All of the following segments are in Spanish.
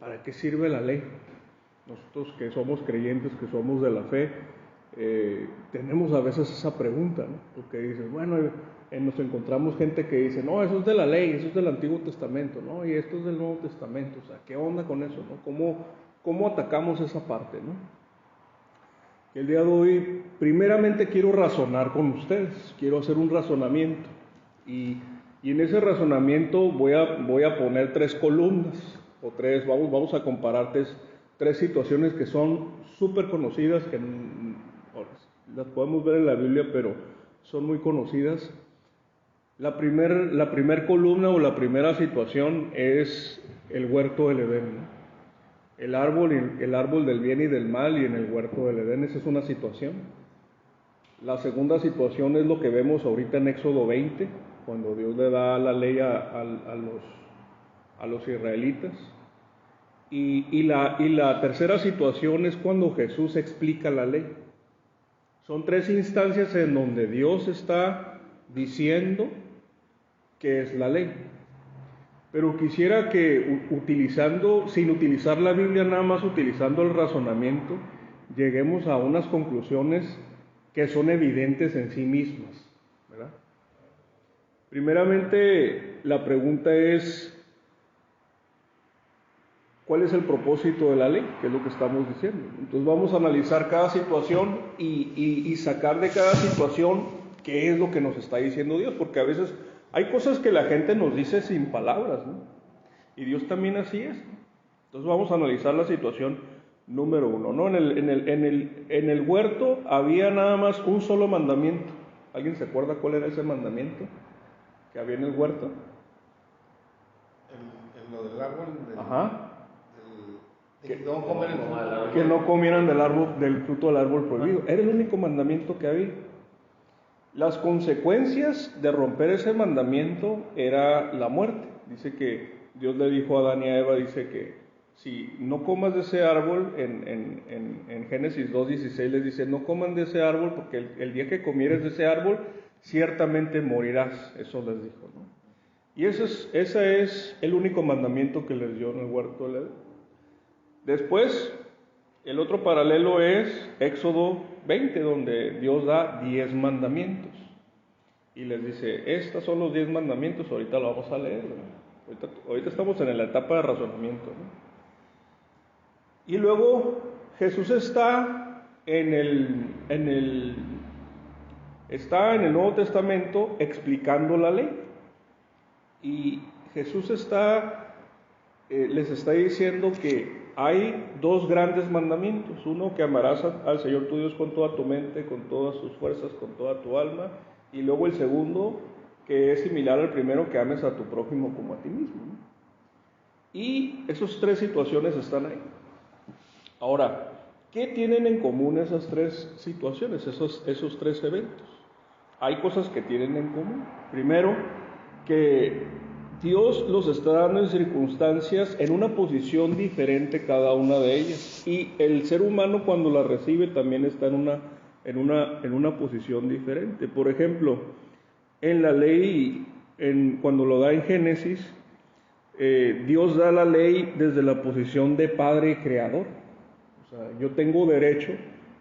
¿para qué sirve la ley? Nosotros que somos creyentes, que somos de la fe, tenemos a veces esa pregunta, ¿no? Porque dices, bueno, nos encontramos gente que dice, no, eso es de la ley, eso es del Antiguo Testamento, ¿no? Y esto es del Nuevo Testamento, o sea, ¿qué onda con eso, no? ¿Cómo atacamos esa parte, no? El día de hoy, primeramente quiero razonar con ustedes, quiero hacer un razonamiento, y en ese razonamiento voy a poner 3 columnas, o 3, vamos a comparar 3 situaciones que son súper conocidas, que las podemos ver en la Biblia, pero son muy conocidas. La primer columna o la primera situación es el huerto del Edén, ¿no? El árbol del bien y del mal, y en el huerto del Edén, esa es una situación. La segunda situación es lo que vemos ahorita en Éxodo 20, cuando Dios le da la ley a los israelitas. Y la tercera situación es cuando Jesús explica la ley. Son 3 instancias en donde Dios está diciendo qué es la ley. Pero quisiera que sin utilizar la Biblia, nada más utilizando el razonamiento, lleguemos a unas conclusiones que son evidentes en sí mismas, ¿verdad? Primeramente, la pregunta es, ¿cuál es el propósito de la ley? ¿Qué es lo que estamos diciendo? Entonces vamos a analizar cada situación y sacar de cada situación qué es lo que nos está diciendo Dios, porque a veces hay cosas que la gente nos dice sin palabras, ¿no? Y Dios también así es, ¿no? Entonces vamos a analizar la situación número 1, ¿no? En el huerto había nada más un solo mandamiento. ¿Alguien se acuerda cuál era ese mandamiento que había en el huerto? Lo del árbol Ajá. Que no comer el fruto. Que no comieran del fruto del árbol prohibido. Era el único mandamiento que había. Las consecuencias de romper ese mandamiento era la muerte. Dice que Dios le dijo a Adán y a Eva, dice que si no comas de ese árbol, en Génesis 2:16 les dice, no coman de ese árbol, porque el día que comieres de ese árbol, ciertamente morirás. Eso les dijo, ¿no? Y ese es el único mandamiento que les dio en el huerto del Edén. Después, el otro paralelo es Éxodo 20, donde Dios da 10 mandamientos. Y les dice, estos son los 10 mandamientos, ahorita lo vamos a leer, ¿no? Ahorita estamos en la etapa de razonamiento, ¿no? Y luego Jesús está en el Nuevo Testamento explicando la ley. Y Jesús les está diciendo que hay 2 grandes mandamientos. Uno, que amarás al Señor tu Dios con toda tu mente, con todas tus fuerzas, con toda tu alma. Y luego el segundo, que es similar al primero, que ames a tu prójimo como a ti mismo, ¿no? Y esas 3 situaciones están ahí. Ahora, ¿qué tienen en común esas 3 situaciones, esos 3 eventos? Hay cosas que tienen en común. Primero, que Dios los está dando en circunstancias en una posición diferente cada una de ellas, y el ser humano cuando la recibe también está en una posición diferente. Por ejemplo, en la ley, cuando lo da en Génesis, Dios da la ley desde la posición de padre y creador. O sea, yo tengo derecho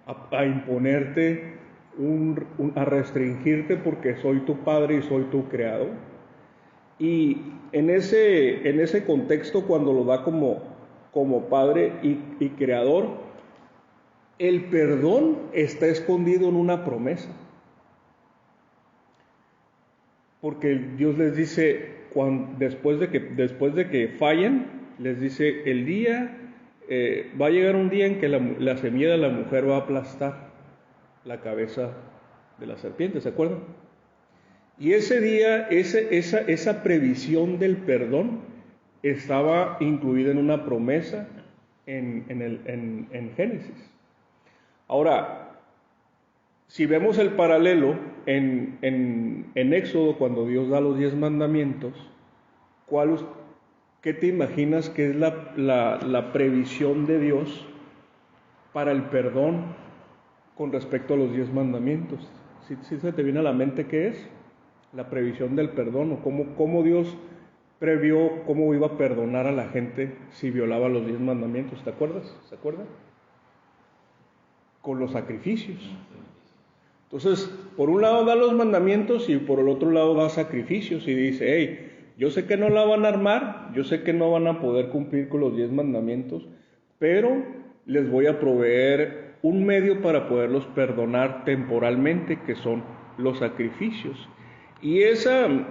a imponerte, a restringirte, porque soy tu padre y soy tu creador. Y en ese contexto, cuando lo da como padre y creador, el perdón está escondido en una promesa. Porque Dios les dice, después de que fallen, les dice, va a llegar un día en que la semilla de la mujer va a aplastar la cabeza de la serpiente, ¿se acuerdan? Y ese día, esa previsión del perdón estaba incluida en una promesa en Génesis. Ahora, si vemos el paralelo en Éxodo, cuando Dios da los 10 mandamientos, ¿qué te imaginas que es la previsión de Dios para el perdón con respecto a los 10 mandamientos? ¿Sí se te viene a la mente qué es? La previsión del perdón, o cómo Dios previó cómo iba a perdonar a la gente si violaba los 10 mandamientos, ¿te acuerdas? ¿Se acuerdan? Con los sacrificios. Entonces, por un lado da los mandamientos y por el otro lado da sacrificios y dice, hey, yo sé que no la van a armar, yo sé que no van a poder cumplir con los 10 mandamientos, pero les voy a proveer un medio para poderlos perdonar temporalmente, que son los sacrificios. Y esa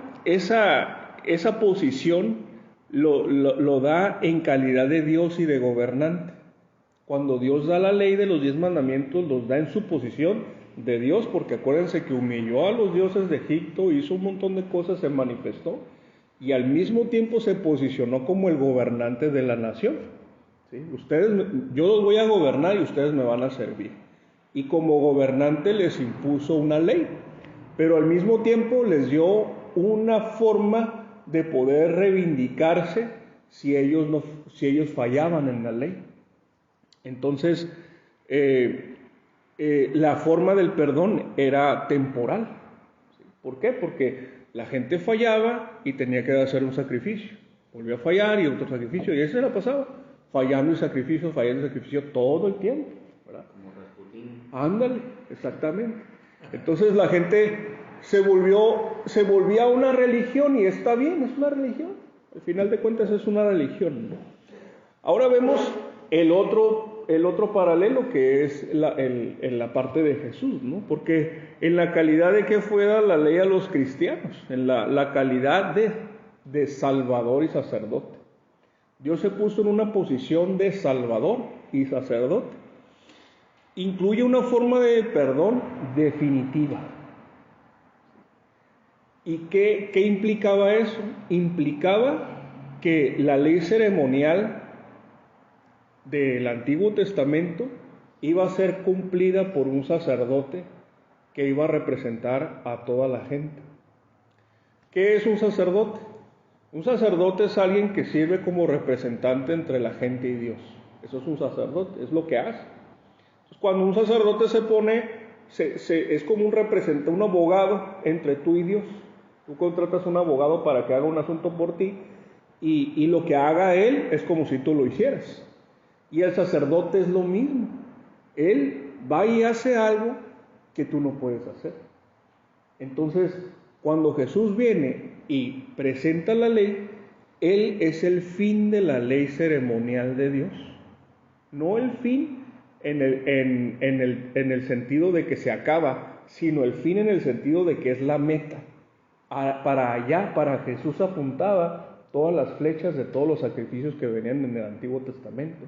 posición lo da en calidad de Dios y de gobernante. Cuando Dios da la ley de los 10 mandamientos, los da en su posición de Dios, porque acuérdense que humilló a los dioses de Egipto, hizo un montón de cosas, se manifestó, y al mismo tiempo se posicionó como el gobernante de la nación. ¿Sí? Yo los voy a gobernar y ustedes me van a servir. Y como gobernante les impuso una ley, pero al mismo tiempo les dio una forma de poder reivindicarse si ellos fallaban en la ley. Entonces, la forma del perdón era temporal. ¿Por qué? Porque la gente fallaba y tenía que hacer un sacrificio. Volvió a fallar y otro sacrificio, y eso se la pasaba, fallando y sacrificio todo el tiempo, ¿verdad? Como Rasputín. Ándale, exactamente. Entonces la gente se volvía una religión, y está bien, es una religión. Al final de cuentas es una religión, ¿no? Ahora vemos el otro paralelo, que es en la parte de Jesús, ¿no? Porque en la calidad de que fue dada la ley a los cristianos, en la calidad de Salvador y sacerdote. Dios se puso en una posición de Salvador y sacerdote. Incluye una forma de perdón definitiva. ¿Y qué implicaba eso? Implicaba que la ley ceremonial del Antiguo Testamento iba a ser cumplida por un sacerdote que iba a representar a toda la gente. ¿Qué es un sacerdote? Un sacerdote es alguien que sirve como representante entre la gente y Dios. Eso es un sacerdote, es lo que hace. Entonces, cuando un sacerdote se pone, es como un abogado entre tú y Dios. Tú contratas a un abogado para que haga un asunto por ti, y lo que haga él es como si tú lo hicieras. Y el sacerdote es lo mismo. Él va y hace algo que tú no puedes hacer. Entonces, cuando Jesús viene y presenta la ley, Él es el fin de la ley ceremonial de Dios. No el fin en el sentido de que se acaba, sino el fin en el sentido de que es la meta. Para Jesús apuntaba todas las flechas de todos los sacrificios que venían en el Antiguo Testamento.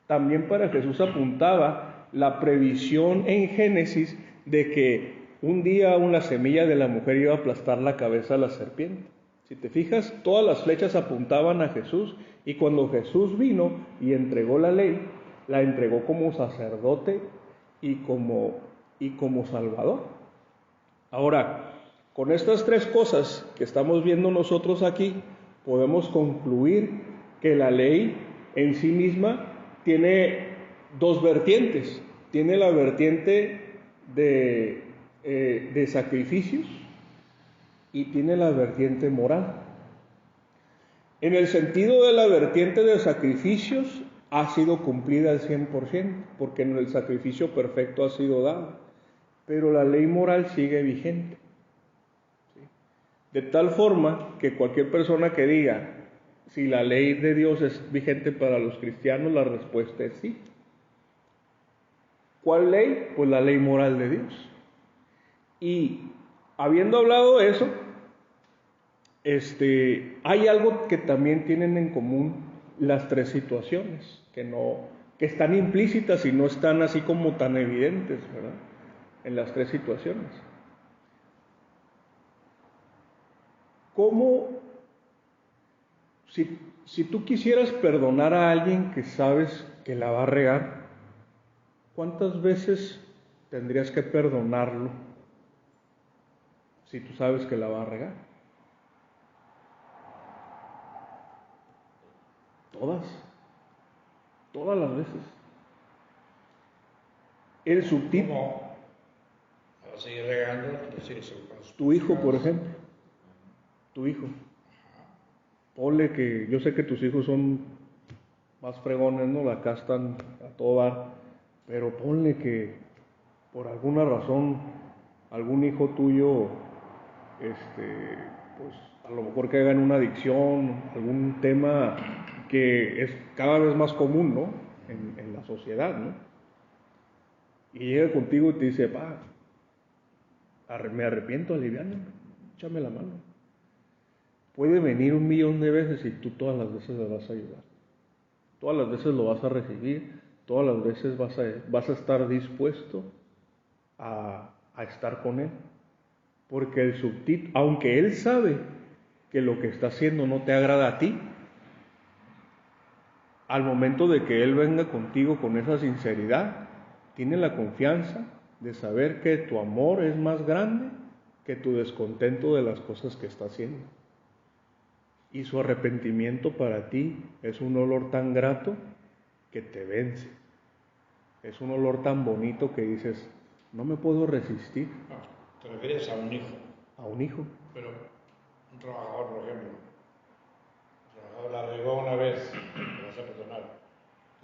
También para Jesús apuntaba la previsión en Génesis de que un día una semilla de la mujer iba a aplastar la cabeza a la serpiente. Si te fijas, todas las flechas apuntaban a Jesús, y cuando Jesús vino y entregó la ley, la entregó como sacerdote y como Salvador. Ahora, con estas tres cosas que estamos viendo nosotros aquí, podemos concluir que la ley en sí misma tiene dos vertientes. Tiene la vertiente de sacrificios y tiene la vertiente moral. En el sentido de la vertiente de sacrificios, ha sido cumplida al 100%, porque el sacrificio perfecto ha sido dado, pero la ley moral sigue vigente. De tal forma que cualquier persona que diga si la ley de Dios es vigente para los cristianos, la respuesta es sí. ¿Cuál ley? Pues la ley moral de Dios. Y habiendo hablado de eso, hay algo que también tienen en común las tres situaciones, que están implícitas y no están así como tan evidentes, ¿verdad? En las tres situaciones. ¿Cómo, si tú quisieras perdonar a alguien que sabes que la va a regar, cuántas veces tendrías que perdonarlo si tú sabes que la va a regar? Todas las veces. El subtítulo. ¿Cómo? ¿Va a seguir regando? Tu hijo, por ejemplo. Tu hijo. ponle que yo sé que tus hijos son más fregones, ¿no? Acá están a todo dar, pero ponle que por alguna razón algún hijo tuyo, pues a lo mejor caiga en una adicción, algún tema que es cada vez más común, ¿no? En la sociedad, ¿no? Y llega contigo y te dice, pa, me arrepiento, aliviáname, échame la mano. Puede venir 1,000,000 de veces y tú todas las veces le vas a ayudar. Todas las veces lo vas a recibir, todas las veces vas a estar dispuesto a estar con él. Porque el subtítulo, aunque él sabe que lo que está haciendo no te agrada a ti, al momento de que él venga contigo con esa sinceridad, tiene la confianza de saber que tu amor es más grande que tu descontento de las cosas que está haciendo. Y su arrepentimiento para ti es un olor tan grato que te vence. Es un olor tan bonito que dices, no me puedo resistir. No, te refieres a un hijo. A un hijo. Pero un trabajador, por ejemplo, el trabajador la regó una vez, te vas a perdonar.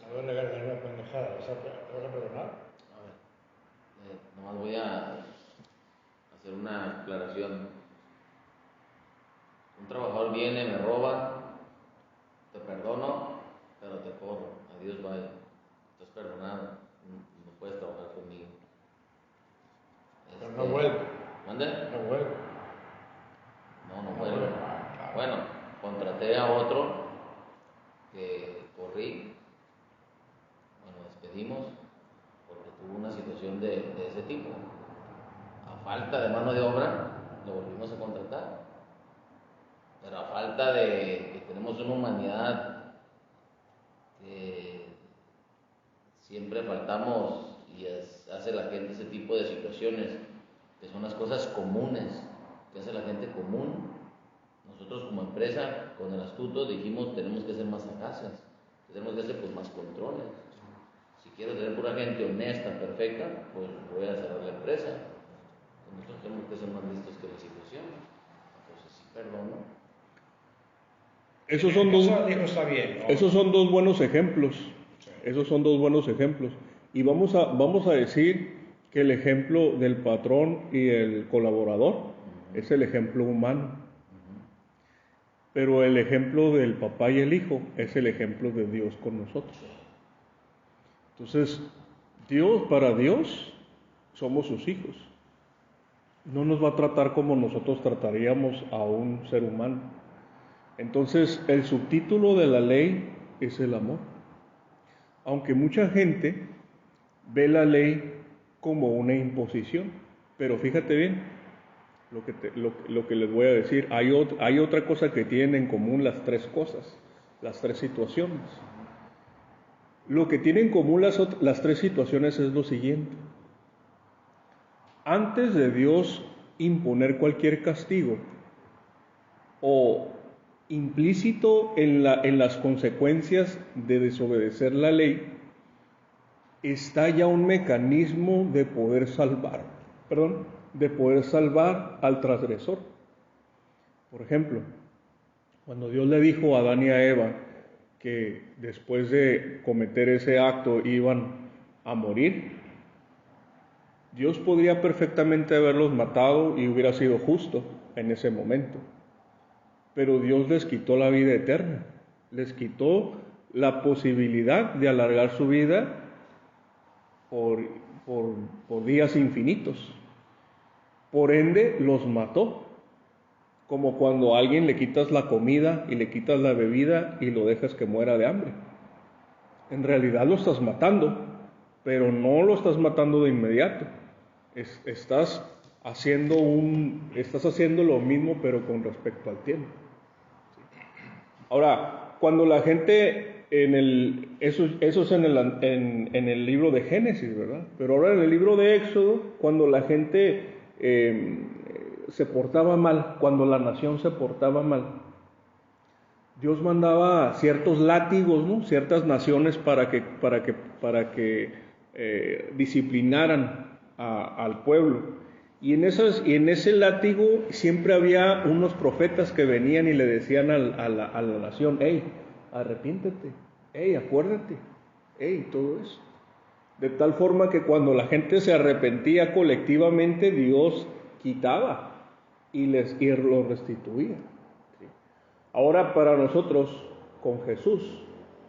La voy a regar de una pendejada, ¿te vas a perdonar? A ver, nomás voy a hacer una aclaración. Un trabajador viene, me roba, te perdono, pero te corro. Adiós, vaya. Estás perdonado. No puedes trabajar conmigo. Pero no vuelve. ¿Mande? No vuelve. No vuelve. Bueno, contraté a otro que corrí. Bueno, despedimos porque tuvo una situación de ese tipo. A falta de mano de obra, lo volvimos a contratar. Pero a falta de que tenemos una humanidad que siempre faltamos y hace la gente ese tipo de situaciones, que son las cosas comunes, que hace la gente común. Nosotros como empresa, con el astuto, dijimos tenemos que ser más sagaces, tenemos que hacer pues, más controles. Si quiero tener pura gente honesta, perfecta, pues voy a cerrar la empresa. Nosotros tenemos que ser más listos que la situación. Entonces, sí, perdono. Esos son dos, Está bien, ¿no? esos son dos buenos ejemplos. Sí. Esos son dos buenos ejemplos. Y vamos a decir que el ejemplo del patrón y el colaborador es el ejemplo humano. Pero el ejemplo del papá y el hijo es el ejemplo de Dios con nosotros. Entonces, para Dios, somos sus hijos. No nos va a tratar como nosotros trataríamos a un ser humano. Entonces, el subtítulo de la ley es el amor. Aunque mucha gente ve la ley como una imposición, pero fíjate bien lo que les voy a decir. Hay otra cosa que tienen en común las tres cosas, las tres situaciones. Lo que tienen en común las tres situaciones es lo siguiente. Antes de Dios imponer cualquier castigo o implícito en las consecuencias de desobedecer la ley, está ya un mecanismo de poder salvar al transgresor. Por ejemplo, cuando Dios le dijo a Adán y a Eva que después de cometer ese acto iban a morir, Dios podría perfectamente haberlos matado y hubiera sido justo en ese momento. Pero Dios les quitó la vida eterna, les quitó la posibilidad de alargar su vida por días infinitos. Por ende, los mató, como cuando a alguien le quitas la comida y le quitas la bebida y lo dejas que muera de hambre. En realidad lo estás matando, pero no lo estás matando de inmediato. Estás haciendo lo mismo, pero con respecto al tiempo. Ahora, cuando la gente eso es en el libro de Génesis, ¿verdad? Pero ahora en el libro de Éxodo, cuando la gente se portaba mal, cuando la nación se portaba mal, Dios mandaba ciertos látigos, ¿no? Ciertas naciones para que disciplinaran al pueblo. Y en ese látigo siempre había unos profetas que venían y le decían a la nación, hey, arrepiéntete, hey, acuérdate, hey, todo eso. De tal forma que cuando la gente se arrepentía colectivamente, Dios quitaba y lo restituía. ¿Sí? Ahora para nosotros, con Jesús,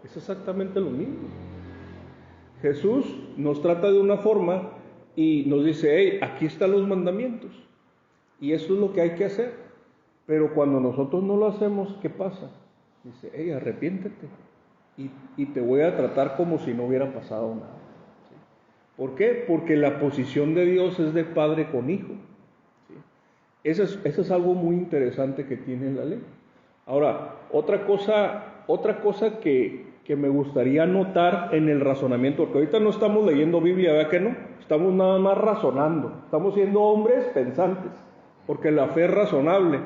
es exactamente lo mismo. Jesús nos trata de una forma y nos dice, hey, aquí están los mandamientos. Y eso es lo que hay que hacer. Pero cuando nosotros no lo hacemos, ¿qué pasa? Dice, hey, arrepiéntete. Y te voy a tratar como si no hubiera pasado nada. ¿Sí? ¿Por qué? Porque la posición de Dios es de padre con hijo. ¿Sí? Eso es algo muy interesante que tiene la ley. Ahora, otra cosa que me gustaría notar en el razonamiento, porque ahorita no estamos leyendo Biblia, ¿verdad que no? Estamos nada más razonando, estamos siendo hombres pensantes, porque la fe es razonable.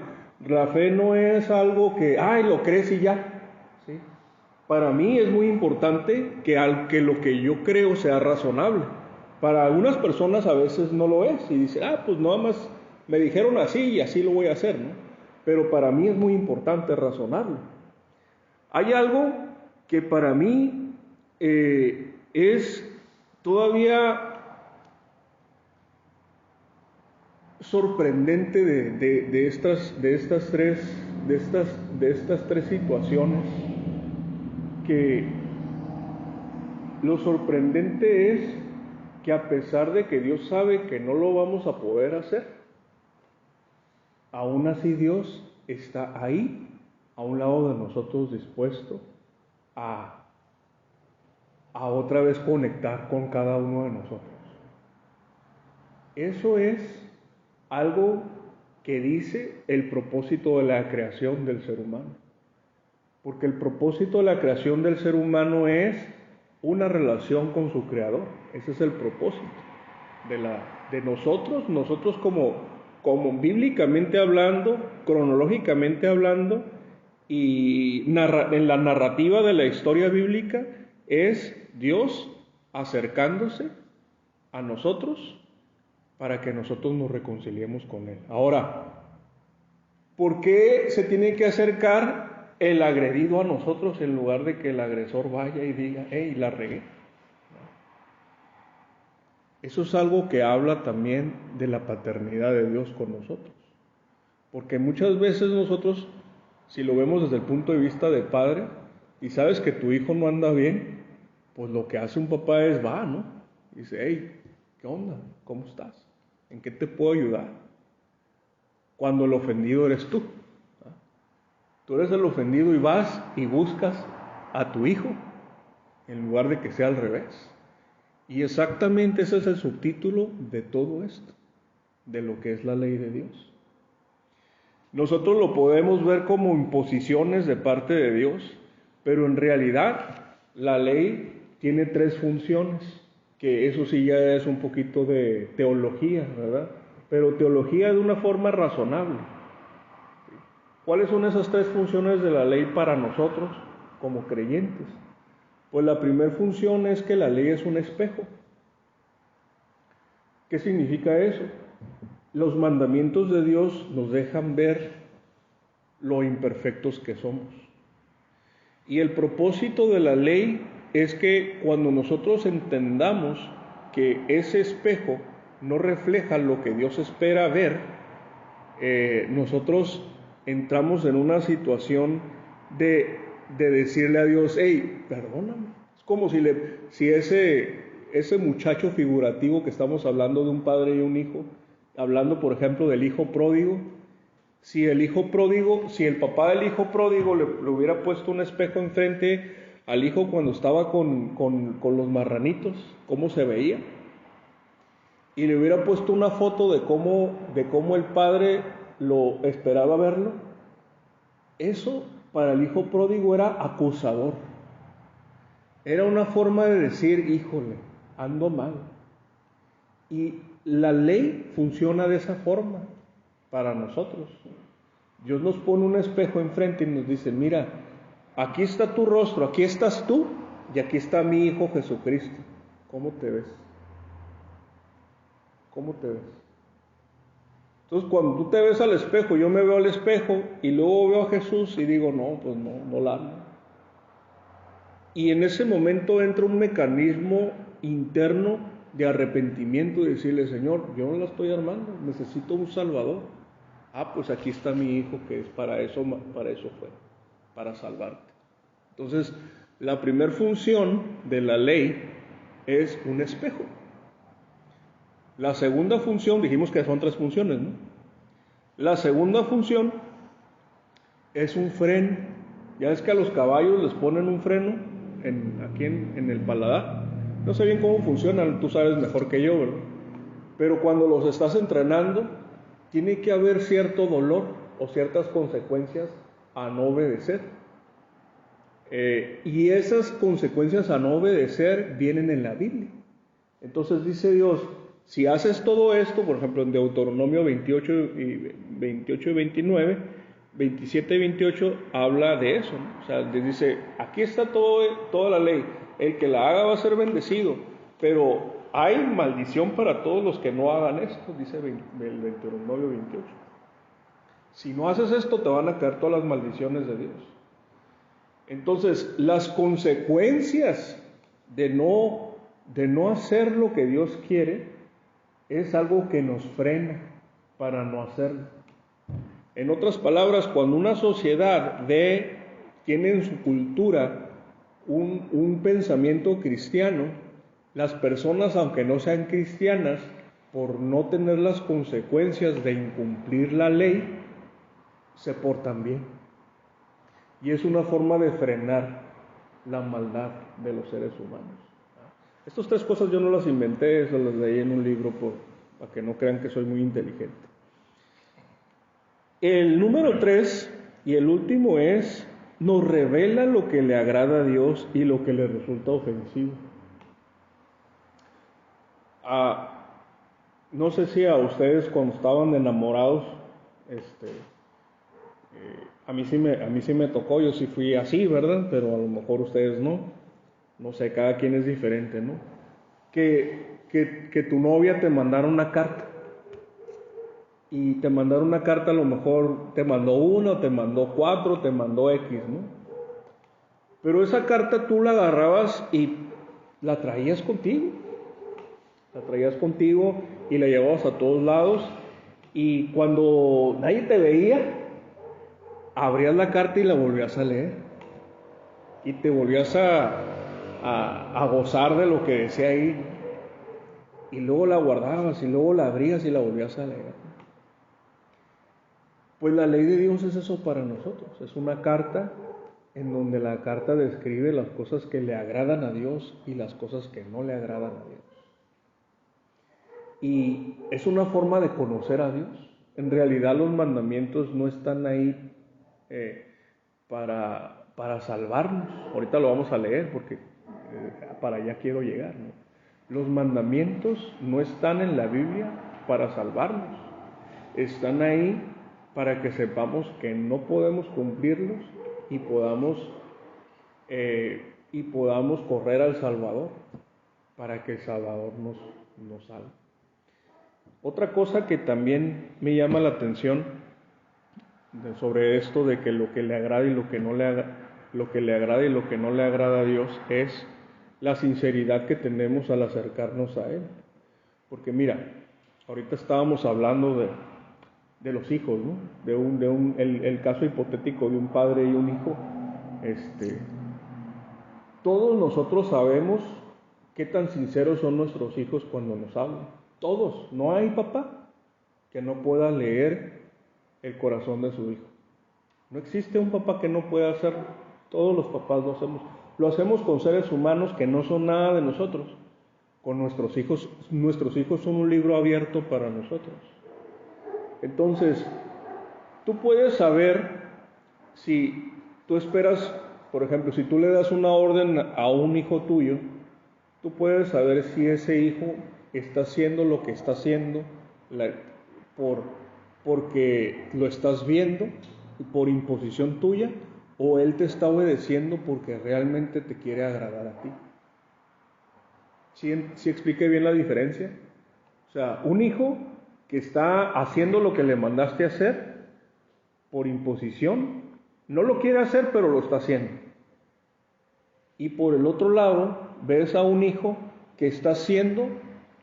La fe no es algo que, lo crees y ya. ¿Sí? Para mí es muy importante que lo que yo creo sea razonable. Para algunas personas a veces no lo es, y dicen, pues nada más me dijeron así y así lo voy a hacer, ¿no? Pero para mí es muy importante razonarlo. Hay algo que para mí es todavía sorprendente de estas tres situaciones, que lo sorprendente es que a pesar de que Dios sabe que no lo vamos a poder hacer, aún así Dios está ahí, a un lado de nosotros, dispuesto a otra vez conectar con cada uno de nosotros. Eso es algo que dice el propósito de la creación del ser humano. Porque el propósito de la creación del ser humano es una relación con su creador. Ese es el propósito de nosotros como bíblicamente hablando, cronológicamente hablando, y en la narrativa de la historia bíblica, es Dios acercándose a nosotros para que nosotros nos reconciliemos con Él. Ahora, ¿por qué se tiene que acercar el agredido a nosotros en lugar de que el agresor vaya y diga, hey, la regué? Eso es algo que habla también de la paternidad de Dios con nosotros. Porque muchas veces nosotros, si lo vemos desde el punto de vista de padre, y sabes que tu hijo no anda bien, pues lo que hace un papá es ¿no? Y dice, hey, ¿qué onda? ¿Cómo estás? ¿En qué te puedo ayudar? Cuando el ofendido eres tú. Tú eres el ofendido y vas y buscas a tu hijo, en lugar de que sea al revés. Y exactamente ese es el subtítulo de todo esto, de lo que es la ley de Dios. Nosotros lo podemos ver como imposiciones de parte de Dios, pero en realidad la ley tiene tres funciones, que eso sí ya es un poquito de teología, ¿verdad? Pero teología de una forma razonable. ¿Cuáles son esas tres funciones de la ley para nosotros como creyentes? Pues la primera función es que la ley es un espejo. ¿Qué significa eso? Los mandamientos de Dios nos dejan ver lo imperfectos que somos. Y el propósito de la ley es que cuando nosotros entendamos que ese espejo no refleja lo que Dios espera ver, nosotros entramos en una situación de decirle a Dios, hey, perdóname. Es como si ese muchacho figurativo que estamos hablando de un padre y un hijo, hablando por ejemplo del hijo pródigo, si el papá del hijo pródigo le hubiera puesto un espejo enfrente al hijo cuando estaba con los marranitos, ¿cómo se veía? Y le hubiera puesto una foto de cómo el padre lo esperaba verlo, eso para el hijo pródigo era acusador. Era una forma de decir, híjole, ando mal. Y la ley funciona de esa forma para nosotros. Dios nos pone un espejo enfrente y nos dice, mira, aquí está tu rostro, aquí estás tú y aquí está mi Hijo Jesucristo. ¿Cómo te ves? ¿Cómo te ves? Entonces, cuando tú te ves al espejo, yo me veo al espejo y luego veo a Jesús y digo, no, pues no la amo. Y en ese momento entra un mecanismo interno de arrepentimiento y decirle, Señor, yo no la estoy armando, necesito un Salvador. Pues aquí está mi hijo, que es para eso fue, para salvarte. Entonces, la primera función de la ley es un espejo. La segunda función, dijimos que son 3 funciones, ¿no? La segunda función es un freno. Ya es que a los caballos les ponen un freno aquí en el paladar. No sé bien cómo funcionan, tú sabes mejor que yo, ¿verdad? Pero cuando los estás entrenando, tiene que haber cierto dolor o ciertas consecuencias a no obedecer. Y esas consecuencias a no obedecer vienen en la Biblia. Entonces dice Dios, si haces todo esto, por ejemplo en Deuteronomio 28 y 29, 27 y 28 habla de eso, ¿no? O sea, dice, aquí está toda la ley, el que la haga va a ser bendecido, pero hay maldición para todos los que no hagan esto, dice el Deuteronomio 28. Si no haces esto, te van a caer todas las maldiciones de Dios. Entonces, las consecuencias de no hacer lo que Dios quiere es algo que nos frena para no hacerlo. En otras palabras, cuando una sociedad tiene en su cultura un pensamiento cristiano, las personas, aunque no sean cristianas, por no tener las consecuencias de incumplir la ley, se portan bien. Y es una forma de frenar la maldad de los seres humanos. Estas 3 cosas yo no las inventé, eso las leí en un libro para que no crean que soy muy inteligente. El número 3 y el último nos revela lo que le agrada a Dios y lo que le resulta ofensivo. No sé si a ustedes cuando estaban enamorados, a mí sí me tocó, yo sí fui así, ¿verdad? Pero a lo mejor ustedes no sé, cada quien es diferente, ¿no? Que tu novia te mandara una carta, y te mandaron una carta, a lo mejor te mandó 1, te mandó 4, te mandó X, ¿no? Pero esa carta tú la agarrabas y la traías contigo. Y la llevabas a todos lados, y cuando nadie te veía, abrías la carta y la volvías a leer. Y te volvías a gozar de lo que decía ahí. Y luego la guardabas, y luego la abrías y la volvías a leer. Pues la ley de Dios es eso para nosotros. Es una carta en donde la carta describe las cosas que le agradan a Dios y las cosas que no le agradan a Dios. Y es una forma de conocer a Dios. En realidad los mandamientos no están ahí para salvarnos. Ahorita lo vamos a leer porque para allá quiero llegar, ¿no? Los mandamientos no están en la Biblia para salvarnos. Están ahí para que sepamos que no podemos cumplirlos y podamos correr al Salvador, para que el Salvador nos salve. Otra cosa que también me llama la atención sobre esto de que lo que le agrada y lo que no le agrada a Dios es la sinceridad que tenemos al acercarnos a Él. Porque mira, ahorita estábamos hablando de los hijos, ¿no? El caso hipotético de un padre y un hijo. Todos nosotros sabemos qué tan sinceros son nuestros hijos cuando nos hablan. Todos. No hay papá que no pueda leer el corazón de su hijo. No existe un papá que no pueda hacerlo. Todos los papás lo hacemos. Lo hacemos con seres humanos que no son nada de nosotros. Con nuestros hijos son un libro abierto para nosotros. Entonces, tú puedes saber si tú esperas, por ejemplo, si tú le das una orden a un hijo tuyo, tú puedes saber si ese hijo está haciendo lo que está haciendo porque lo estás viendo por imposición tuya, o él te está obedeciendo porque realmente te quiere agradar a ti. ¿Sí expliqué bien la diferencia? O sea, un hijo que está haciendo lo que le mandaste hacer por imposición, no lo quiere hacer, pero lo está haciendo. Y por el otro lado, ves a un hijo que está haciendo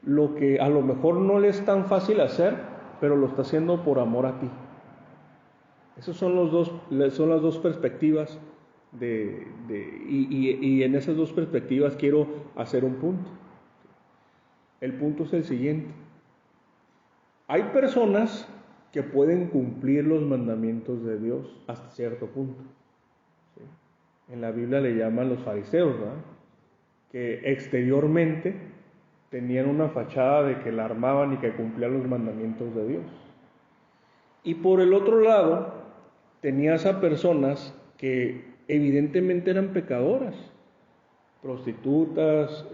lo que a lo mejor no le es tan fácil hacer, pero lo está haciendo por amor a ti. Esas son las dos perspectivas y en esas dos perspectivas quiero hacer un punto. El punto es el siguiente. Hay personas que pueden cumplir los mandamientos de Dios hasta cierto punto. ¿Sí? En la Biblia le llaman los fariseos, ¿verdad? Que exteriormente tenían una fachada de que la armaban y que cumplían los mandamientos de Dios. Y por el otro lado, tenías a personas que evidentemente eran pecadoras, prostitutas,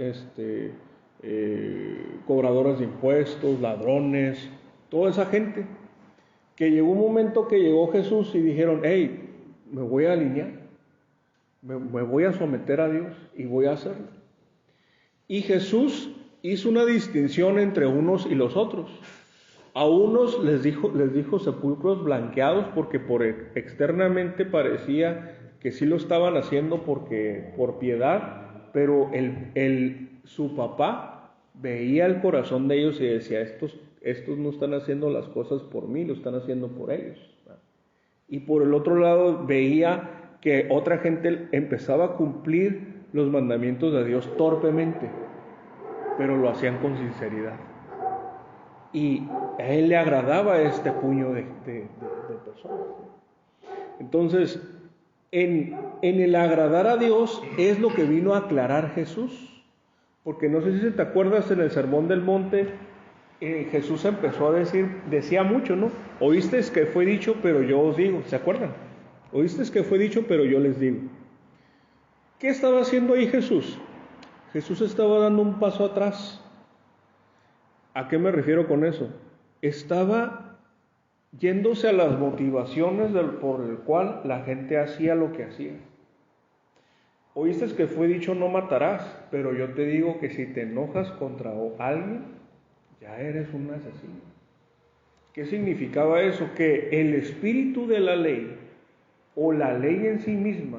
cobradoras de impuestos, ladrones, toda esa gente, que llegó un momento que llegó Jesús y dijeron, hey, me voy a alinear, me voy a someter a Dios y voy a hacerlo. Y Jesús hizo una distinción entre unos y los otros. A unos les dijo sepulcros blanqueados porque externamente parecía que sí lo estaban haciendo por piedad, pero su papá veía el corazón de ellos y decía, estos no están haciendo las cosas por mí, lo están haciendo por ellos. Y por el otro lado veía que otra gente empezaba a cumplir los mandamientos de Dios torpemente, pero lo hacían con sinceridad. Y a él le agradaba este puño de personas. Entonces, en el agradar a Dios es lo que vino a aclarar Jesús. Porque no sé si te acuerdas, en el Sermón del Monte, Jesús empezó a decía mucho, ¿no? Oíste que fue dicho, pero yo os digo. ¿Se acuerdan? Oíste que fue dicho, pero yo les digo. ¿Qué estaba haciendo ahí Jesús? Jesús estaba dando un paso atrás. ¿A qué me refiero con eso? Estaba yéndose a las motivaciones por el cual la gente hacía lo que hacía. Oíste que fue dicho no matarás, pero yo te digo que si te enojas contra alguien, ya eres un asesino. ¿Qué significaba eso? Que el espíritu de la ley, o la ley en sí misma,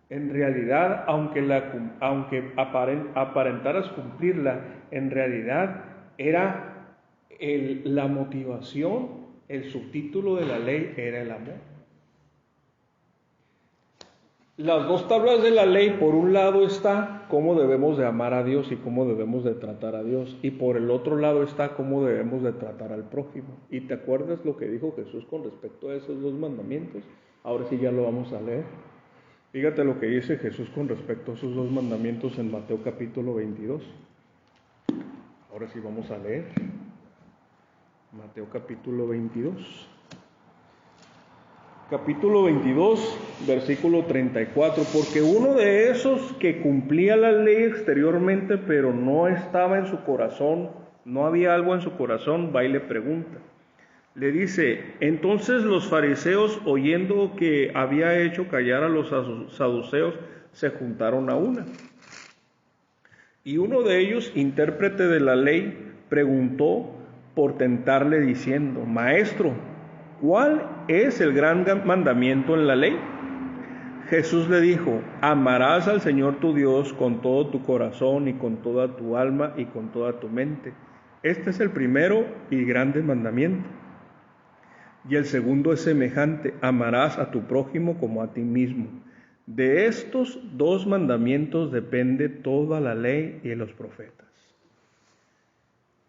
en realidad, aunque aparentaras cumplirla, en realidad era la motivación, el subtítulo de la ley era el amor. Las dos tablas de la ley, por un lado está cómo debemos de amar a Dios y cómo debemos de tratar a Dios, y por el otro lado está cómo debemos de tratar al prójimo. ¿Y te acuerdas lo que dijo Jesús con respecto a esos dos mandamientos? Ahora sí ya lo vamos a leer. Fíjate lo que dice Jesús con respecto a esos dos mandamientos en Mateo capítulo 22. Ahora sí vamos a leer. Mateo capítulo 22. Capítulo 22, versículo 34. Porque uno de esos que cumplía la ley exteriormente, pero no estaba en su corazón, no había algo en su corazón, va y le pregunta. Le dice, entonces los fariseos, oyendo que había hecho callar a los saduceos, se juntaron a una. Y uno de ellos, intérprete de la ley, preguntó por tentarle diciendo, Maestro, ¿cuál es el gran mandamiento en la ley? Jesús le dijo, amarás al Señor tu Dios con todo tu corazón y con toda tu alma y con toda tu mente. Este es el primero y grande mandamiento. Y el segundo es semejante, amarás a tu prójimo como a ti mismo. De estos dos mandamientos depende toda la ley y los profetas.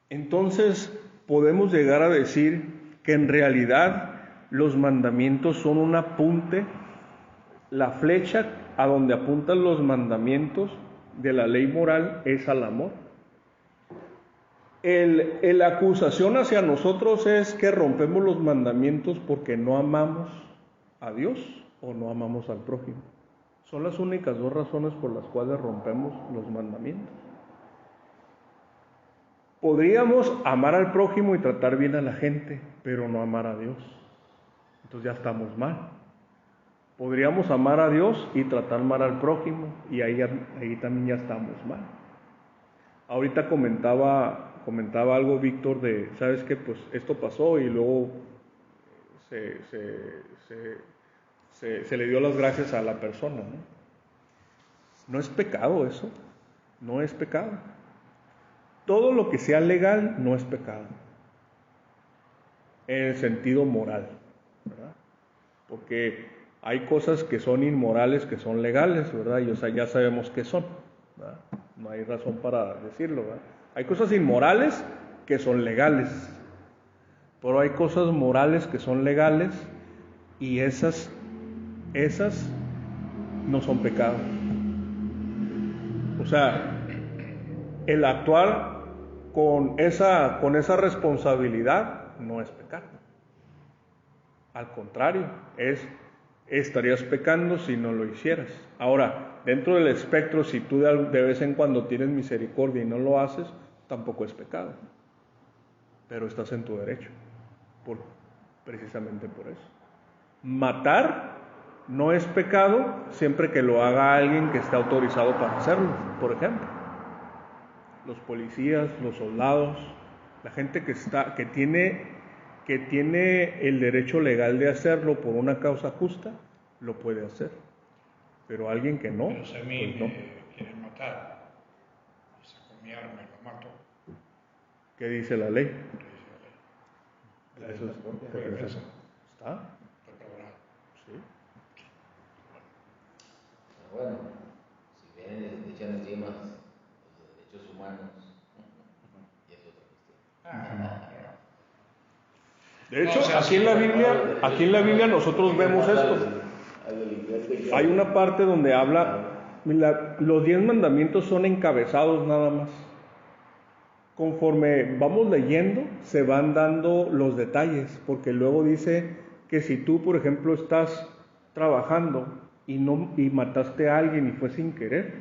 Entonces podemos llegar a decir que en realidad los mandamientos son un apunte, la flecha a donde apuntan los mandamientos de la ley moral es al amor. La acusación hacia nosotros es que rompemos los mandamientos porque no amamos a Dios o no amamos al prójimo. Son las únicas dos razones por las cuales rompemos los mandamientos. Podríamos amar al prójimo y tratar bien a la gente, pero no amar a Dios. Entonces ya estamos mal. Podríamos amar a Dios y tratar mal al prójimo, y ahí también ya estamos mal. Ahorita comentaba comentaba algo Víctor de, ¿sabes qué? Pues esto pasó y luego se le dio las gracias a la persona, ¿no? No es pecado eso, no es pecado. Todo lo que sea legal no es pecado, en el sentido moral, ¿verdad? Porque hay cosas que son inmorales, que son legales, ¿verdad? Y ya sabemos qué son, ¿verdad? No hay razón para decirlo, ¿verdad? Hay cosas inmorales que son legales, pero hay cosas morales que son legales y esas no son pecado. O sea, el actuar con esa responsabilidad no es pecado. Al contrario, estarías pecando si no lo hicieras. Ahora, dentro del espectro, si tú de vez en cuando tienes misericordia y no lo haces, tampoco es pecado. Pero estás en tu derecho, precisamente por eso. Matar no es pecado siempre que lo haga alguien que esté autorizado para hacerlo, por ejemplo. Los policías, los soldados, la gente que tiene el derecho legal de hacerlo por una causa justa, lo puede hacer. Pero alguien que no, Pero si a mí pues no. me quieren matar, y saco mi arma y lo mato, ¿Qué dice la ley? ¿qué dice la ley? Eso ¿Fue defensa? ¿Está? ¿Fue perdonado? Sí. Pero bueno, si vienen y te echan encima los derechos humanos, y es otra cuestión. De hecho, No, o sea, aquí en la Biblia nosotros vemos esto. Hay una parte donde habla, los 10 mandamientos son encabezados nada más. Conforme vamos leyendo, se van dando los detalles, porque luego dice que si tú, por ejemplo, estás trabajando y mataste a alguien y fue sin querer,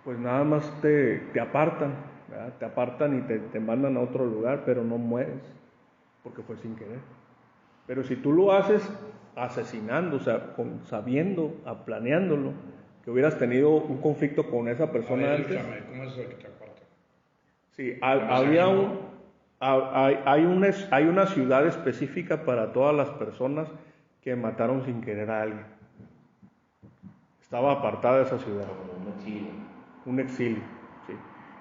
pues nada más te apartan, ¿verdad? Te apartan y te mandan a otro lugar, pero no mueres, porque fue sin querer. Pero si tú lo haces asesinando, o sea, sabiendo, planeándolo, que hubieras tenido un conflicto con esa persona antes. ¿Cómo es lo que te aparta? Sí, hay una ciudad específica para todas las personas que mataron sin querer a alguien. Estaba apartada esa ciudad. Como un exilio. Un exilio, sí.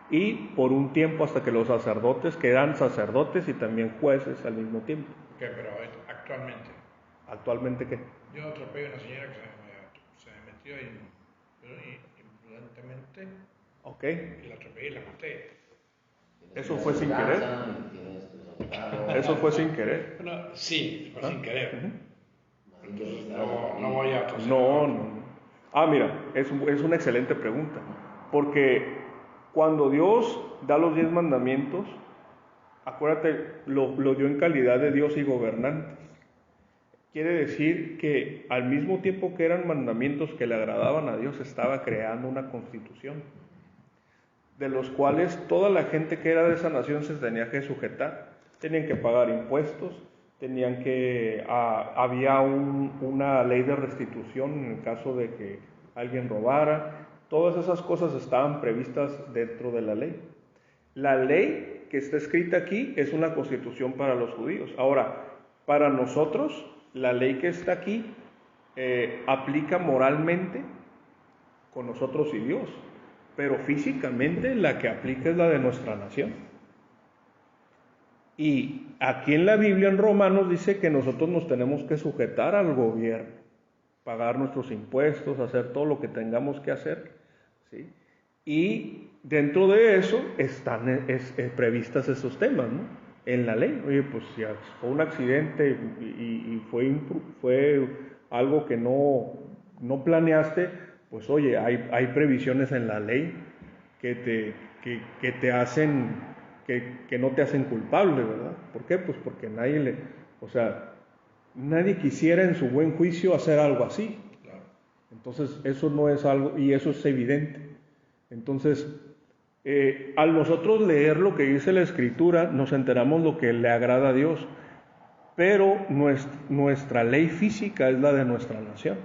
Y por un tiempo hasta que los sacerdotes, que eran sacerdotes y también jueces al mismo tiempo. ¿Qué? Pero actualmente. ¿Actualmente qué? Yo atropellé a una señora que se me metió imprudentemente. Ok. Y la atropellé y la maté. Eso fue sin querer. Eso fue sin querer. Bueno, sí, fue sin querer. Uh-huh. Entonces no voy a atropellar. No. Mira, es una excelente pregunta. Porque cuando Dios da los 10 mandamientos, acuérdate, lo dio en calidad de Dios y gobernantes. Quiere decir que al mismo tiempo que eran mandamientos que le agradaban a Dios, estaba creando una constitución, de los cuales toda la gente que era de esa nación se tenía que sujetar. Tenían que pagar impuestos, había una ley de restitución en el caso de que alguien robara. Todas esas cosas estaban previstas dentro de la ley. La ley que está escrita aquí es una constitución para los judíos. Ahora, para nosotros, la ley que está aquí aplica moralmente con nosotros y Dios, pero físicamente la que aplica es la de nuestra nación. Y aquí en la Biblia, en Romanos, dice que nosotros nos tenemos que sujetar al gobierno, pagar nuestros impuestos, hacer todo lo que tengamos que hacer, ¿sí? Y dentro de eso están previstas esos temas, ¿no? En la ley. Oye, pues si fue un accidente y fue algo que no planeaste, pues oye, hay previsiones en la ley que te hacen, que no te hacen culpable, ¿verdad? ¿Por qué? Pues porque nadie quisiera en su buen juicio hacer algo así. Entonces eso no es algo, y eso es evidente. Entonces, al nosotros leer lo que dice la Escritura, nos enteramos lo que le agrada a Dios, pero nuestra ley física es la de nuestra nación.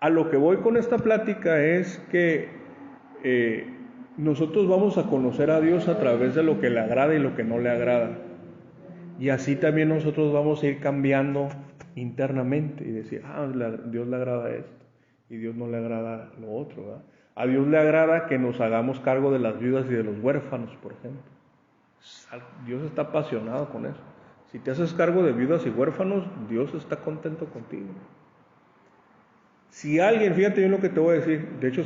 A lo que voy con esta plática es que nosotros vamos a conocer a Dios a través de lo que le agrada y lo que no le agrada. Y así también nosotros vamos a ir cambiando internamente y decir, Dios le agrada esto y Dios no le agrada lo otro, ¿verdad? A Dios le agrada que nos hagamos cargo de las viudas y de los huérfanos, por ejemplo. Dios está apasionado con eso. Si te haces cargo de viudas y huérfanos, Dios está contento contigo. Si alguien, fíjate bien lo que te voy a decir, de hecho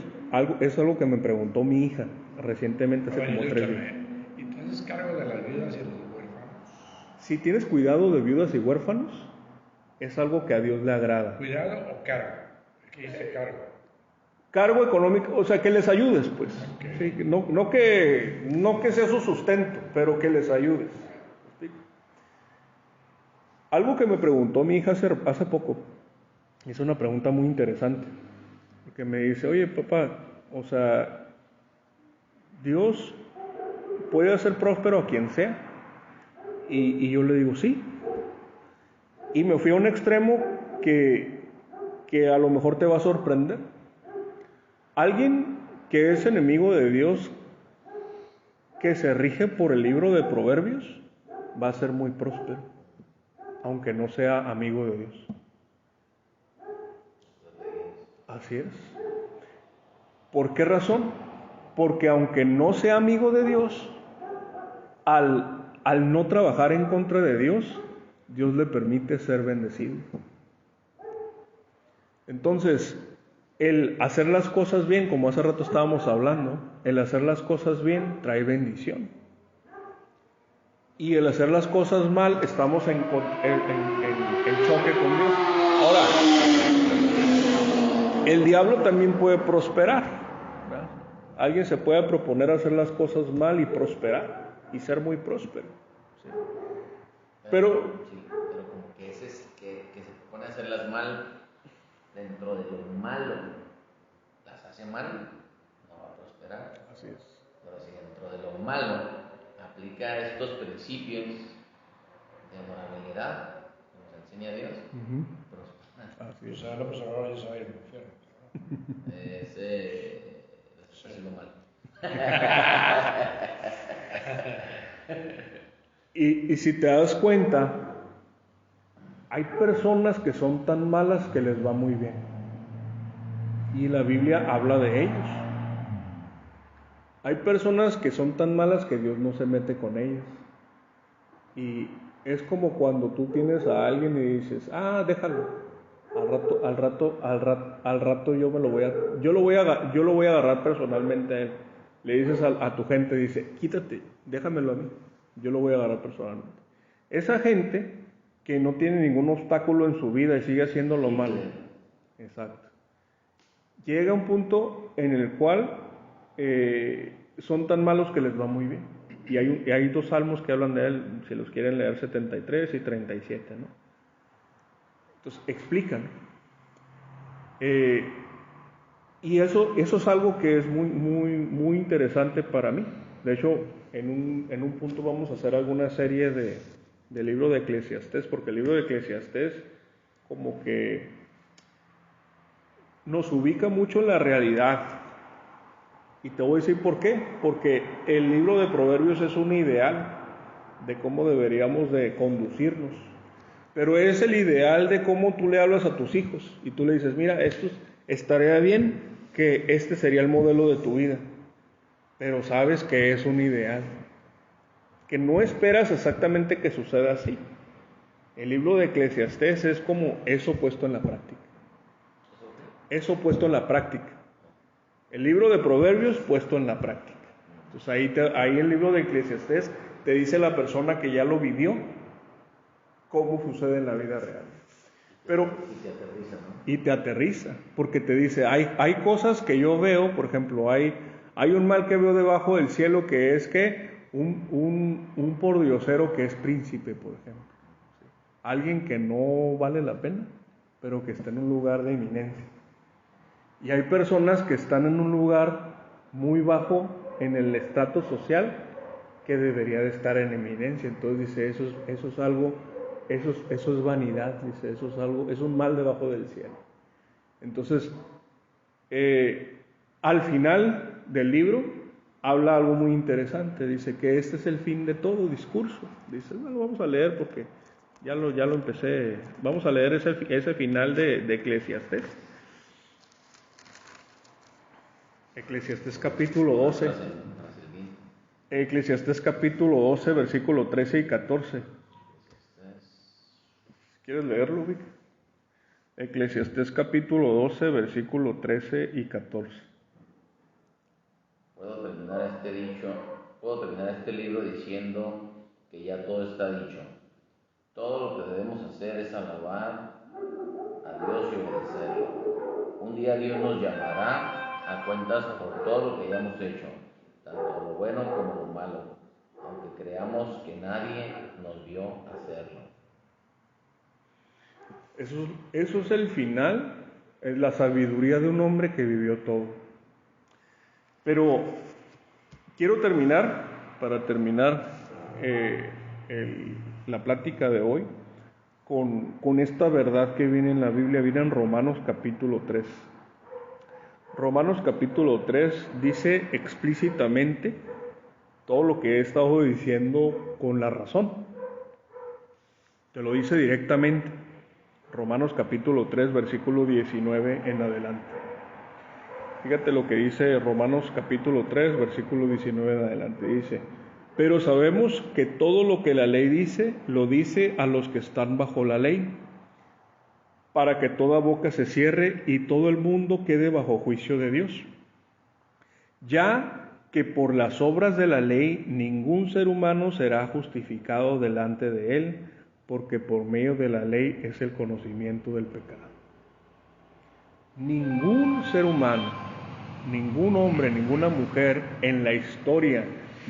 es algo que me preguntó mi hija recientemente, hace como 3 días. ¿Y te haces cargo de las viudas y los huérfanos? Si tienes cuidado de viudas y huérfanos, es algo que a Dios le agrada. ¿Cuidado o cargo? ¿Qué dice cargo? Cargo económico, o sea, que les ayudes, pues. Okay. Sí, no que sea su sustento, pero que les ayudes. ¿Sí? Algo que me preguntó mi hija hace poco, es una pregunta muy interesante, porque me dice, oye papá, o sea, Dios puede hacer próspero a quien sea, y yo le digo sí, y me fui a un extremo que a lo mejor te va a sorprender. Alguien que es enemigo de Dios, que se rige por el libro de Proverbios, va a ser muy próspero, aunque no sea amigo de Dios. Así es. ¿Por qué razón? Porque aunque no sea amigo de Dios, al no trabajar en contra de Dios, Dios le permite ser bendecido. Entonces, el hacer las cosas bien, como hace rato estábamos hablando, el hacer las cosas bien trae bendición. Y el hacer las cosas mal, estamos en choque con Dios. Ahora, el diablo también puede prosperar, ¿verdad? Alguien se puede proponer hacer las cosas mal y prosperar, y ser muy próspero. ¿Sí? Pero como que ese que se propone hacerlas mal, dentro de lo malo las hace mal, no va a prosperar. Así es. Pero si dentro de lo malo aplica estos principios de moralidad que nos enseña Dios, prospera. Así es. O sea, no, pues ahora ya se va a ir al infierno. Ese está haciendo mal. Y si te das cuenta, hay personas que son tan malas que les va muy bien. Y la Biblia habla de ellos. Hay personas que son tan malas que Dios no se mete con ellas. Y es como cuando tú tienes a alguien y dices, déjalo. Al rato yo lo voy a agarrar personalmente a él. Le dices a tu gente, dice, quítate, déjamelo a mí. Yo lo voy a agarrar personalmente. Esa gente que no tiene ningún obstáculo en su vida y sigue haciendo lo malo. Exacto. Llega un punto en el cual son tan malos que les va muy bien. Y hay 2 salmos que hablan de él, si los quieren leer, 73 y 37, ¿no? Entonces, explican. Y eso es algo que es muy, muy, muy interesante para mí. De hecho, en un punto vamos a hacer alguna serie del libro de Eclesiastés, porque el libro de Eclesiastés como que nos ubica mucho en la realidad. Y te voy a decir por qué. Porque el libro de Proverbios es un ideal de cómo deberíamos de conducirnos. Pero es el ideal de cómo tú le hablas a tus hijos. Y tú le dices, mira, estaría bien que este sería el modelo de tu vida. Pero sabes que es un ideal. Que no esperas exactamente que suceda así. El libro de Eclesiastés es como eso puesto en la práctica. Eso puesto en la práctica. El libro de Proverbios puesto en la práctica. Entonces ahí el libro de Eclesiastés te dice la persona que ya lo vivió, cómo sucede en la vida real. Pero, y te aterriza, ¿no? Y te aterriza, porque te dice, hay cosas que yo veo, por ejemplo, hay un mal que veo debajo del cielo que es que un pordiosero que es príncipe, por ejemplo. ¿Sí? Alguien que no vale la pena, pero que está en un lugar de eminencia. Y hay personas que están en un lugar muy bajo en el estrato social que debería de estar en eminencia. Entonces dice, eso es algo, eso es vanidad, dice, eso es algo, es un mal debajo del cielo. Entonces, al final del libro habla algo muy interesante. Dice que este es el fin de todo discurso. Dice, bueno, vamos a leer porque ya lo empecé. Vamos a leer ese final de Eclesiastés. Eclesiastés capítulo 12. Eclesiastés capítulo 12, versículo 13 y 14. ¿Quieres leerlo, Vic? Eclesiastés capítulo 12, versículo 13 y 14. Puedo terminar este libro diciendo que ya todo está dicho. Todo lo que debemos hacer es alabar a Dios y obedecerlo. Un día Dios nos llamará a cuentas por todo lo que hayamos hecho, tanto lo bueno como lo malo, aunque creamos que nadie nos vio hacerlo. Eso es el final, es la sabiduría de un hombre que vivió todo. Pero quiero terminar, para terminar la plática de hoy, con esta verdad que viene en la Biblia, viene en Romanos capítulo 3. Romanos capítulo 3 dice explícitamente todo lo que he estado diciendo con la razón. Te lo dice directamente. Romanos capítulo 3, versículo 19 en adelante. Fíjate lo que dice Romanos capítulo 3, versículo 19 en adelante. Dice, pero sabemos que todo lo que la ley dice, lo dice a los que están bajo la ley, para que toda boca se cierre y todo el mundo quede bajo juicio de Dios. Ya que por las obras de la ley ningún ser humano será justificado delante de él, porque por medio de la ley es el conocimiento del pecado. Ningún ser humano, ningún hombre, ninguna mujer en la historia,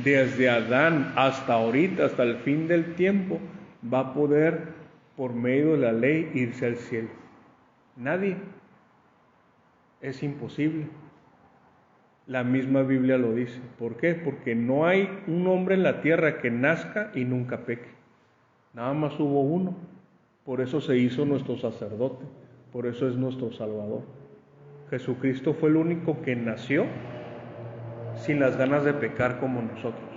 desde Adán hasta ahorita, hasta el fin del tiempo, va a poder, por medio de la ley, irse al cielo. Nadie. Es imposible. La misma Biblia lo dice. ¿Por qué? Porque no hay un hombre en la tierra que nazca y nunca peque. Nada más hubo uno. Por eso se hizo nuestro sacerdote. Por eso es nuestro Salvador. Jesucristo fue el único que nació sin las ganas de pecar como nosotros.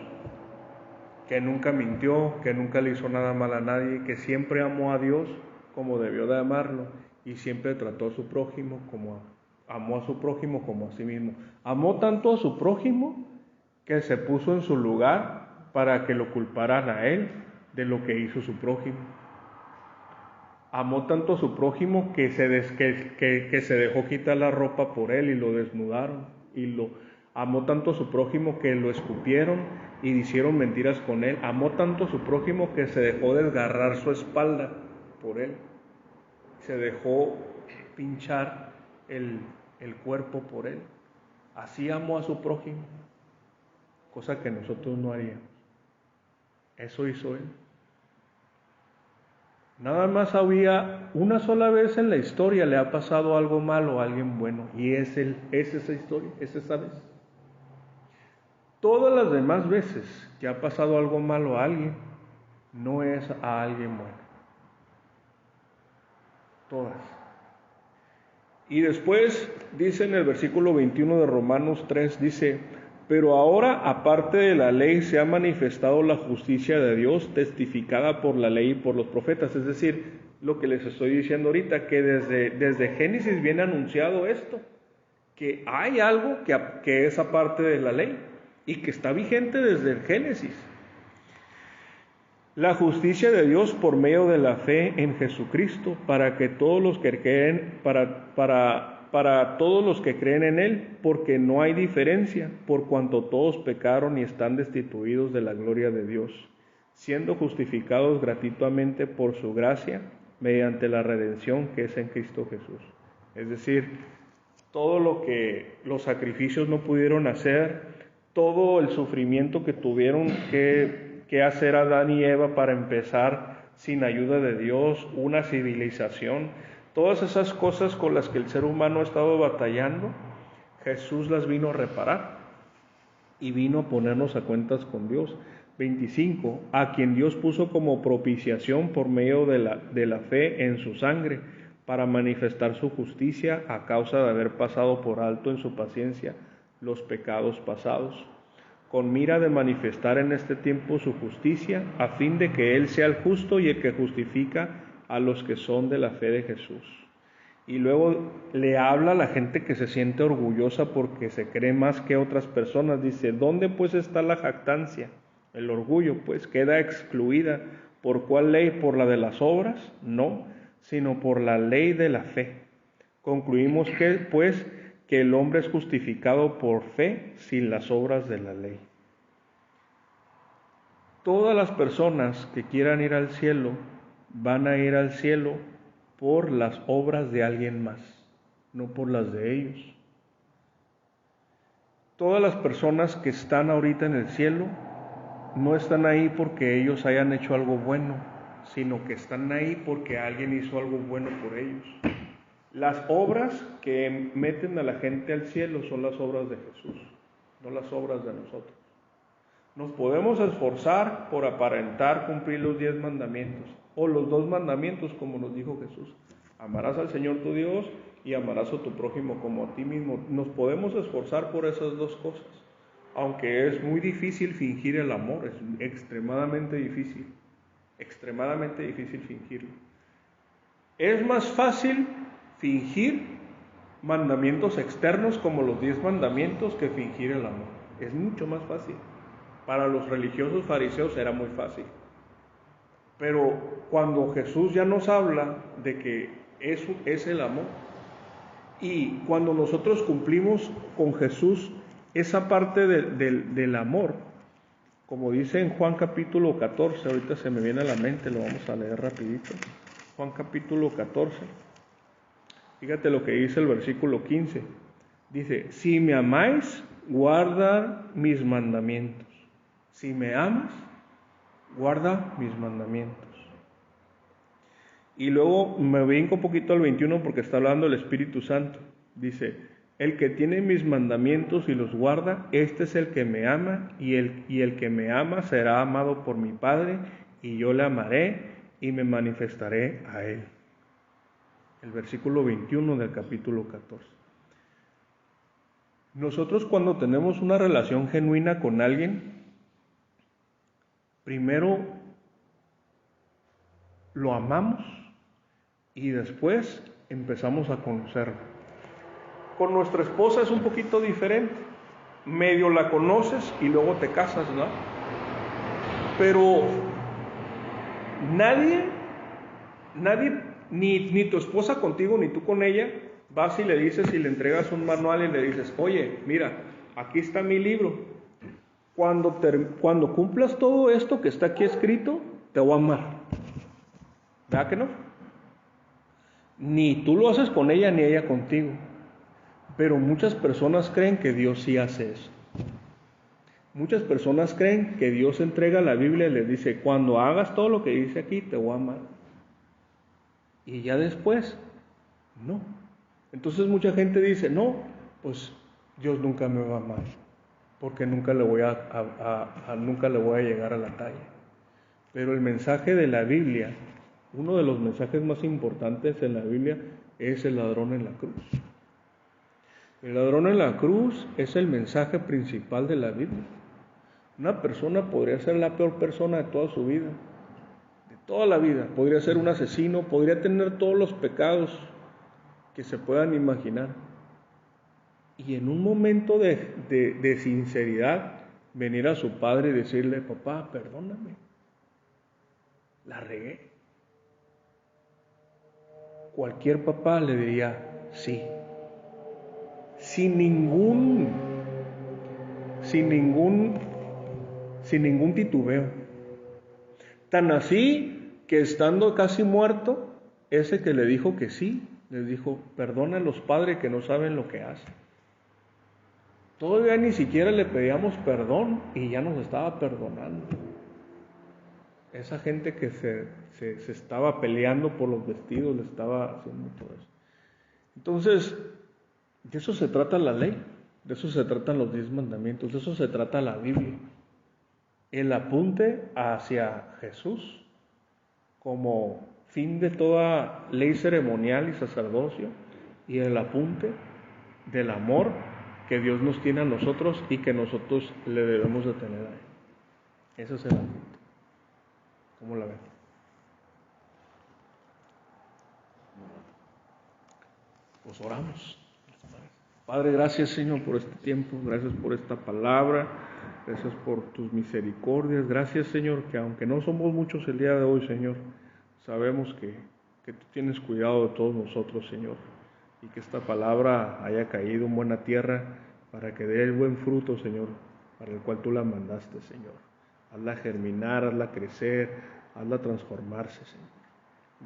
Que nunca mintió, que nunca le hizo nada mal a nadie, que siempre amó a Dios como debió de amarlo y siempre trató a su prójimo amó a su prójimo como a sí mismo. Amó tanto a su prójimo que se puso en su lugar para que lo culparan a él de lo que hizo su prójimo. Amó tanto a su prójimo que se dejó quitar la ropa por él y lo desnudaron. Amó tanto a su prójimo que lo escupieron y hicieron mentiras con él. Amó tanto a su prójimo que se dejó desgarrar su espalda por él. Se dejó pinchar el cuerpo por él. Así amó a su prójimo, cosa que nosotros no haríamos. Eso hizo él. Nada más había una sola vez en la historia le ha pasado algo malo a alguien bueno, y es esa historia, es esa vez. Todas las demás veces que ha pasado algo malo a alguien, no es a alguien bueno. Todas. Y después dice en el versículo 21 de Romanos 3, dice, pero ahora aparte de la ley se ha manifestado la justicia de Dios testificada por la ley y por los profetas. Es decir, lo que les estoy diciendo ahorita, que desde Génesis viene anunciado esto, que hay algo que es aparte de la ley y que está vigente desde el Génesis. La justicia de Dios por medio de la fe en Jesucristo, para que todos los que creen, para todos los que creen en Él, porque no hay diferencia, por cuanto todos pecaron y están destituidos de la gloria de Dios, siendo justificados gratuitamente por su gracia, mediante la redención que es en Cristo Jesús. Es decir, todo lo que los sacrificios no pudieron hacer, todo el sufrimiento que tuvieron que hacer Adán y Eva para empezar sin ayuda de Dios, una civilización, todas esas cosas con las que el ser humano ha estado batallando, Jesús las vino a reparar y vino a ponernos a cuentas con Dios. 25, a quien Dios puso como propiciación por medio de la fe en su sangre, para manifestar su justicia a causa de haber pasado por alto en su paciencia los pecados pasados, con mira de manifestar en este tiempo su justicia, a fin de que Él sea el justo y el que justifica a los que son de la fe de Jesús. Y luego le habla a la gente que se siente orgullosa porque se cree más que otras personas. Dice, ¿dónde pues está la jactancia? El orgullo pues queda excluida. ¿Por cuál ley? ¿Por la de las obras? No, sino por la ley de la fe. Concluimos que pues que el hombre es justificado por fe sin las obras de la ley. Todas las personas que quieran ir al cielo van a ir al cielo por las obras de alguien más, no por las de ellos. Todas las personas que están ahorita en el cielo no están ahí porque ellos hayan hecho algo bueno, sino que están ahí porque alguien hizo algo bueno por ellos. Las obras que meten a la gente al cielo son las obras de Jesús, no las obras de nosotros. Nos podemos esforzar por aparentar cumplir los 10 mandamientos, o los 2 mandamientos, como nos dijo Jesús. Amarás al Señor tu Dios y amarás a tu prójimo como a ti mismo. Nos podemos esforzar por esas 2 cosas, aunque es muy difícil fingir el amor, es extremadamente difícil fingirlo. Es más fácil fingir mandamientos externos como los 10 mandamientos que fingir el amor. Es mucho más fácil. Para los religiosos fariseos era muy fácil. Pero cuando Jesús ya nos habla de que eso es el amor, y cuando nosotros cumplimos con Jesús esa parte del amor, como dice en Juan capítulo 14, ahorita se me viene a la mente, lo vamos a leer rapidito. Juan capítulo 14, fíjate lo que dice el versículo 15. Dice, si me amáis, guarda mis mandamientos. Si me amas, guarda mis mandamientos. Y luego me brinco un poquito al 21 porque está hablando el Espíritu Santo. Dice, el que tiene mis mandamientos y los guarda, este es el que me ama, y el que me ama será amado por mi Padre, y yo le amaré y me manifestaré a él. El versículo 21 del capítulo 14. Nosotros cuando tenemos una relación genuina con alguien, primero lo amamos y después empezamos a conocerlo. Con nuestra esposa es un poquito diferente. Medio la conoces y luego te casas, ¿no? Pero nadie, ni tu esposa contigo, ni tú con ella, vas y le dices y le entregas un manual y le dices, oye, mira, aquí está mi libro. Cuando cumplas todo esto que está aquí escrito, te voy a amar. ¿Verdad que no? Ni tú lo haces con ella, ni ella contigo. Pero muchas personas creen que Dios sí hace eso. Muchas personas creen que Dios entrega la Biblia y les dice, cuando hagas todo lo que dice aquí, te voy a amar. Y ya después, no. Entonces mucha gente dice, no, pues Dios nunca me va a amar, porque nunca le voy a llegar a la talla. Pero el mensaje de la Biblia, uno de los mensajes más importantes en la Biblia, es el ladrón en la cruz. El ladrón en la cruz es el mensaje principal de la Biblia. Una persona podría ser la peor persona de toda su vida, de toda la vida. Podría ser un asesino, podría tener todos los pecados que se puedan imaginar. Y en un momento de sinceridad, venir a su padre y decirle, papá, perdóname, la regué. Cualquier papá le diría, sí. Sin ningún titubeo. Tan así que estando casi muerto, ese que le dijo que sí, les dijo, perdona a los padres que no saben lo que hacen. Todavía ni siquiera le pedíamos perdón y ya nos estaba perdonando. Esa gente que se estaba peleando por los vestidos, le estaba haciendo todo eso. Entonces, de eso se trata la ley, de eso se tratan los 10 mandamientos, de eso se trata la Biblia. El apunte hacia Jesús como fin de toda ley ceremonial y sacerdocio, y el apunte del amor que Dios nos tiene a nosotros y que nosotros le debemos de tener a Él. Ese es el asunto. ¿Cómo la ven? Pues oramos. Padre, gracias, Señor, por este tiempo, gracias por esta palabra, gracias por tus misericordias, gracias, Señor, que aunque no somos muchos el día de hoy, Señor, sabemos que tú tienes cuidado de todos nosotros, Señor, y que esta palabra haya caído en buena tierra para que dé el buen fruto, Señor, para el cual tú la mandaste, Señor. Hazla germinar, hazla crecer, hazla transformarse, Señor.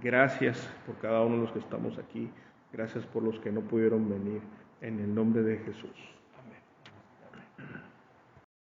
Gracias por cada uno de los que estamos aquí, gracias por los que no pudieron venir. En el nombre de Jesús.